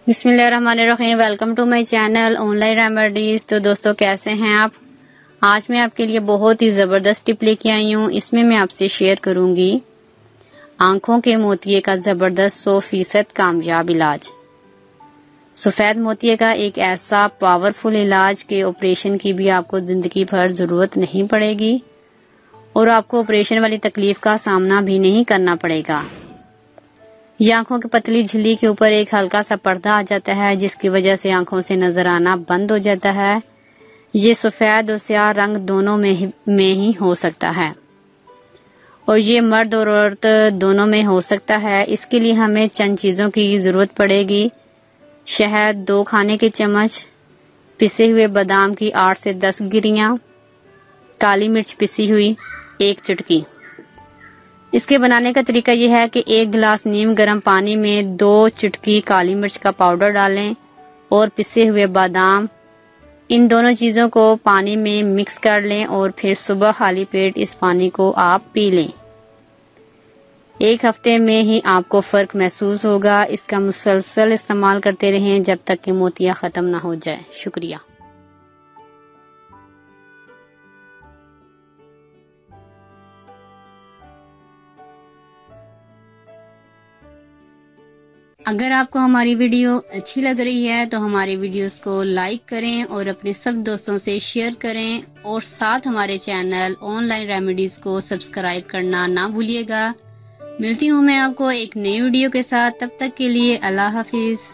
बिस्मिल्लाहिर्रहमानिर्रहीम। Welcome to my channel online remedies. तो दोस्तों कैसे हैं आप? आज मैं आपके लिए बहुत ही ज़बरदस्त टिप लेके आई हूँ। इसमें मैं आपसे शेयर करूँगी आंखों के मोतिये का ज़बरदस्त 100% कामयाब इलाज। सफ़ेद मोतिये का एक ऐसा पावरफुल इलाज के ऑपरेशन की भी आपको ज़िंदगी भर ज़रूरत नहीं पड़ेगी और आपको ऑपरेशन वाली तकलीफ का सामना भी नहीं करना पड़ेगा। ये आंखों की पतली झिल्ली के ऊपर एक हल्का सा पर्दा आ जाता है, जिसकी वजह से आंखों से नजर आना बंद हो जाता है। ये सफेद और स्याह रंग दोनों में ही हो सकता है और ये मर्द और औरत दोनों में हो सकता है। इसके लिए हमें चंद चीज़ों की ज़रूरत पड़ेगी। शहद 2 खाने के चम्मच, पिसे हुए बादाम की 8 से 10 गिरियाँ, काली मिर्च पिसी हुई 1 चुटकी। इसके बनाने का तरीका यह है कि 1 गिलास नीम गर्म पानी में 2 चुटकी काली मिर्च का पाउडर डालें और पिसे हुए बादाम, इन दोनों चीज़ों को पानी में मिक्स कर लें और फिर सुबह खाली पेट इस पानी को आप पी लें। 1 हफ्ते में ही आपको फ़र्क महसूस होगा। इसका मुसलसल इस्तेमाल करते रहें जब तक कि मोतिया ख़त्म ना हो जाए। शुक्रिया। अगर आपको हमारी वीडियो अच्छी लग रही है तो हमारे वीडियोस को लाइक करें और अपने सब दोस्तों से शेयर करें और साथ हमारे चैनल ऑनलाइन रेमेडीज़ को सब्सक्राइब करना ना भूलिएगा। मिलती हूँ मैं आपको एक नई वीडियो के साथ। तब तक के लिए अल्लाह हाफिज़।